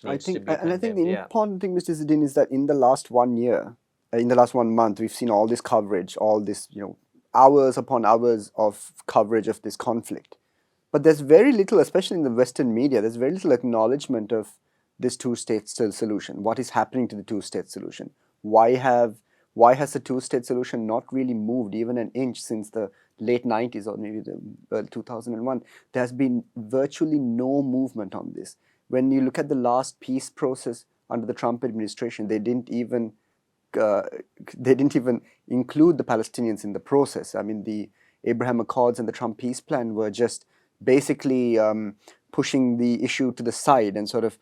needs to be I think the condemned. Yeah. important thing, Mr. Izzadeen, is that in the last 1 year, in the last 1 month, we've seen all this coverage, all this, hours upon hours of coverage of this conflict. But there's very little, especially in the Western media, there's very little acknowledgement of this two-state solution. What is happening to the two-state solution? Why have why has the two-state solution not really moved even an inch since the late 90s or maybe the 2001? There has been virtually no movement on this. When you look at the last peace process under the Trump administration, uh, they didn't even include the Palestinians in the process. I mean, the Abraham Accords and the Trump peace plan were just basically pushing the issue to the side and sort of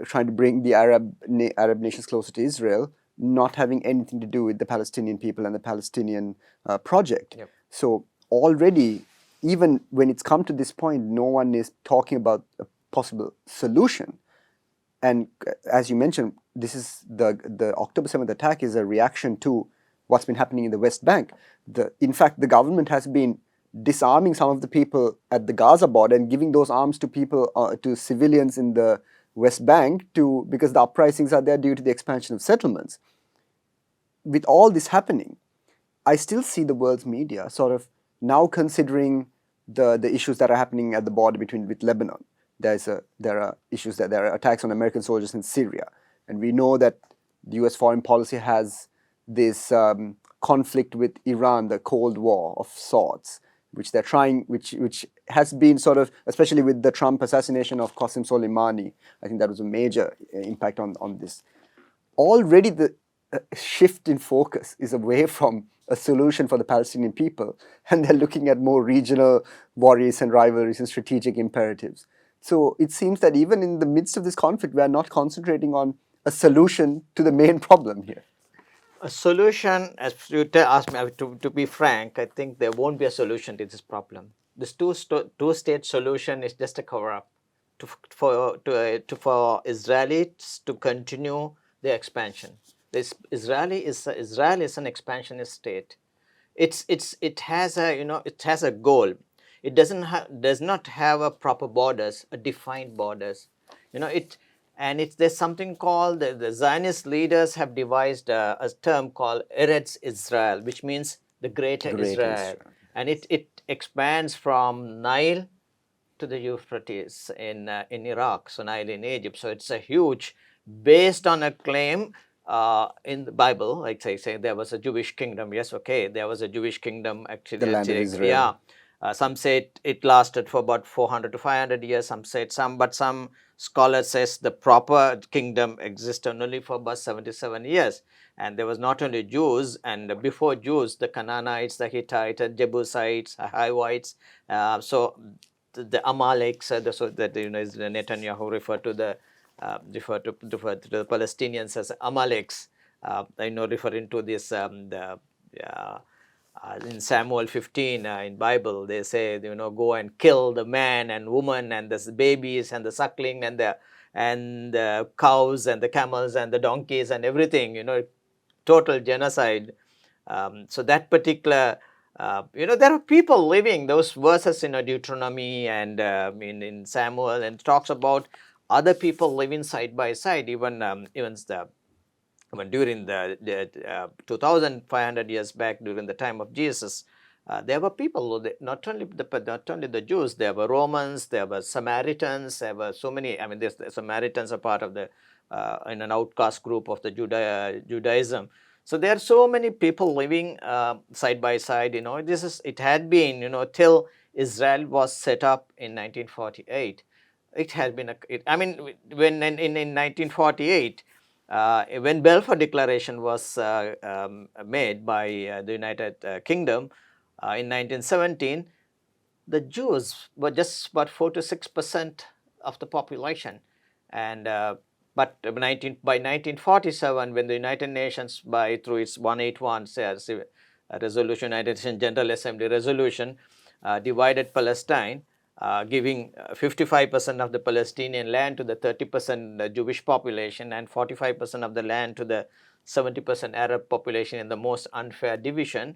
trying to bring the Arab nations closer to Israel, not having anything to do with the Palestinian people and the Palestinian project. Yep. So already, even when it's come to this point, no one is talking about a possible solution. And as you mentioned, this is the October 7th attack is a reaction to what's been happening in the West Bank. In fact, the government has been disarming some of the people at the Gaza border and giving those arms to people, to civilians in the West Bank, because the uprisings are there due to the expansion of settlements. With all this happening, I still see the world's media sort of now considering the issues that are happening at the border with Lebanon. There are issues that there are attacks on American soldiers in Syria, and we know that the U.S. foreign policy has this conflict with Iran, the Cold War of sorts, which they're trying, which has been sort of, especially with the Trump assassination of Qasem Soleimani. I think that was a major impact on this. Already the shift in focus is away from a solution for the Palestinian people, and they're looking at more regional worries and rivalries and strategic imperatives. So it seems that even in the midst of this conflict, we are not concentrating on a solution to the main problem here. A solution, as you ask me, to be frank, I think there won't be a solution to this problem. This two-state solution is just a cover-up for Israelis to continue their expansion. Israel is an expansionist state. It has a goal. It does not have a proper borders, a defined borders. There's something called the Zionist leaders have devised a term called Eretz Israel, which means the greater Great Israel, Israel. and it expands from Nile to the Euphrates in Iraq, so Nile in Egypt. So it's a huge, based on a claim in the Bible, like say there was a Jewish kingdom. Yes, okay, there was a Jewish kingdom The actually. land of Yeah, Israel. some say it lasted for about 400 to 500 years. But some scholars says the proper kingdom existed only for about 77 years. And there was not only Jews, and before Jews, the Canaanites, the Hittites, the Jebusites, the Hivites. So the Amaleks, so that Netanyahu referred to the Palestinians as Amaleks. Referring to this in Samuel 15 in Bible, they say go and kill the man and woman and the babies and the suckling and the cows and the camels and the donkeys and everything. Total genocide. So that particular, there are people living those verses in Deuteronomy and in Samuel, and talks about other people living side by side, even during the 2,500 years back, during the time of Jesus. There were people, not only the Jews, there were Romans, there were Samaritans, there were so many. I mean, the Samaritans are part of in an outcast group of the Judaism. So there are so many people living side by side. It had been, till Israel was set up in 1948. It has been when in 1948, when Balfour Declaration was made by the United Kingdom in 1917, the Jews were just about 4 to 6% of the population, and by 1947, when the United Nations, through its 181 says resolution, United Nations General Assembly resolution, divided Palestine, giving 55% of the Palestinian land to the 30% Jewish population and 45% of the land to the 70% Arab population in the most unfair division.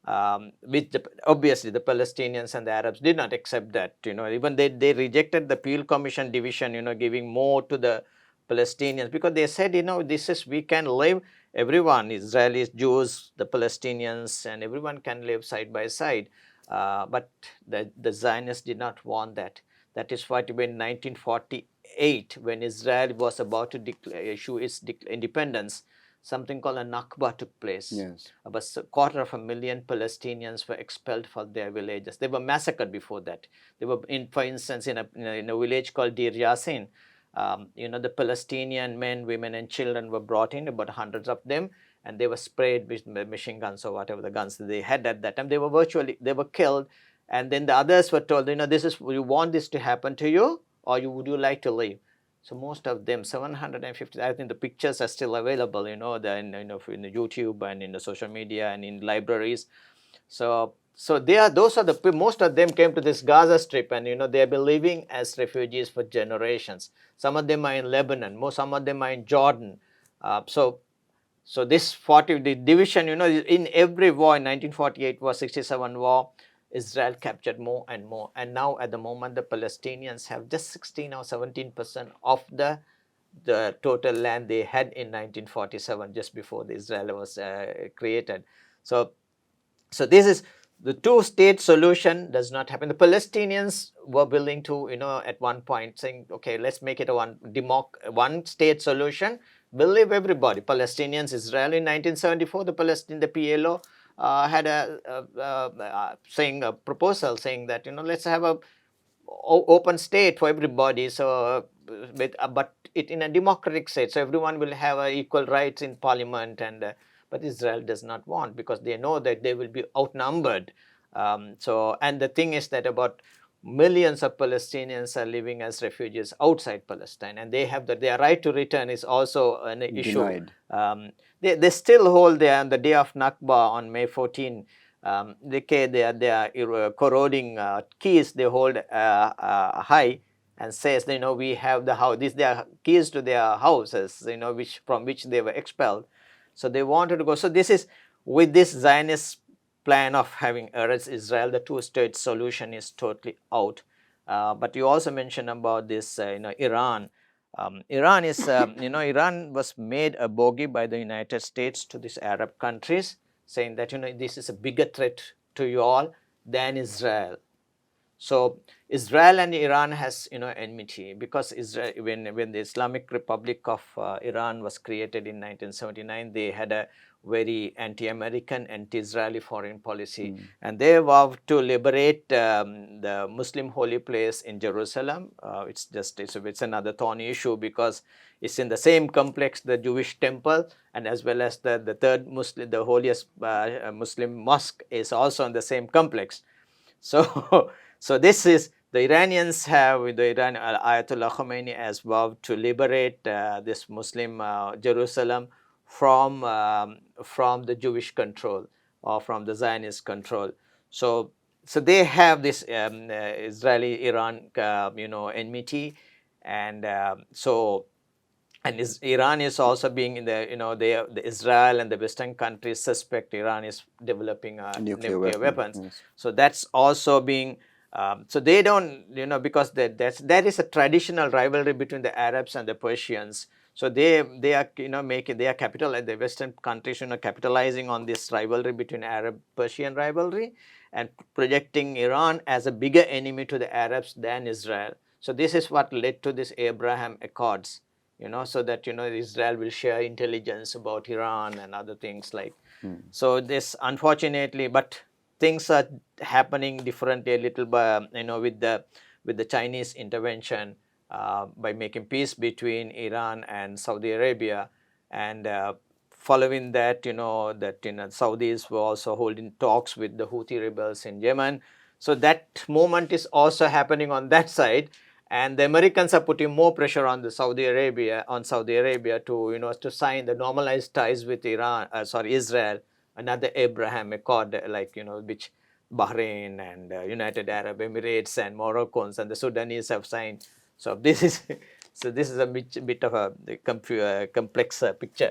Obviously the Palestinians and the Arabs did not accept that. Even they rejected the Peel Commission division, giving more to the Palestinians, because they said, this is, we can live, everyone, Israelis, Jews, the Palestinians, and everyone can live side by side. But the Zionists did not want that. That is why in 1948, when Israel was about to issue its independence, something called a Naqba took place. Yes. About 250,000 Palestinians were expelled from their villages. They were massacred before that. They were, for instance, in a village called Deir Yassin. The Palestinian men, women, and children were brought in, about hundreds of them, and they were sprayed with machine guns or whatever the guns they had at that time. They were killed, and then the others were told, this is, you want this to happen to you, or would you like to leave? So most of them, 750, I think the pictures are still available, in the YouTube and in the social media and in libraries. So those are the, most of them came to this Gaza Strip, and they have been living as refugees for generations. Some of them are in Lebanon, some of them are in Jordan. So this the division, in every war, in 1948 war, 67 war, Israel captured more and more. And now at the moment, the Palestinians have just 16 or 17% of the total land they had in 1947, just before the Israel was created. So this is the two-state solution does not happen. The Palestinians were willing to, at one point saying, okay, let's make it a one-state solution. Believe everybody, Palestinians, Israel. In 1974, the PLO had a proposal saying that, let's have a open state for everybody. So, but it in a democratic state, so everyone will have equal rights in parliament, and but Israel does not want, because they know that they will be outnumbered. And the thing is that about millions of Palestinians are living as refugees outside Palestine, and they have their right to return is also an issue. Denied. They still hold on the day of Naqba on May 14. They are corroding keys they hold high, and says, we have the house. These, they are keys to their houses, from which they were expelled. So they wanted to go. So this is, with this Zionist plan of having Eretz Israel, the two-state solution is totally out. But you also mentioned about this, Iran. Iran is, Iran was made a bogey by the United States to these Arab countries, saying that, this is a bigger threat to you all than Israel. So Israel and Iran has, enmity, because Israel, when the Islamic Republic of Iran was created in 1979, they had a very anti-American, anti-Israeli foreign policy, and they vowed to liberate the Muslim holy place in Jerusalem. It's another thorny issue, because it's in the same complex, the Jewish temple, and as well as the third Muslim, the holiest Muslim mosque is also in the same complex. So, this is, the Iranians have, the Iran, Ayatollah Khomeini has vowed to liberate this Muslim Jerusalem from the Jewish control, or from the Zionist control. So they have this Israeli-Iran, enmity, and Iran is also being in the Israel and the Western countries suspect Iran is developing nuclear weapons. Yes. So that's also being, so they don't, because there is a traditional rivalry between the Arabs and the Persians. So they are, the Western countries, capitalizing on this rivalry between Arab-Persian rivalry, and projecting Iran as a bigger enemy to the Arabs than Israel. So this is what led to this Abraham Accords. So that, Israel will share intelligence about Iran and other things like. So this, unfortunately, but things are happening differently a little bit, with the Chinese intervention, by making peace between Iran and Saudi Arabia, and following that, Saudis were also holding talks with the Houthi rebels in Yemen. So that moment is also happening on that side. And the Americans are putting more pressure on Saudi Arabia to to sign the normalized ties with Israel, another Abraham Accord, like which Bahrain and United Arab Emirates and Moroccans and the Sudanese have signed. So this is a bit of a complex picture.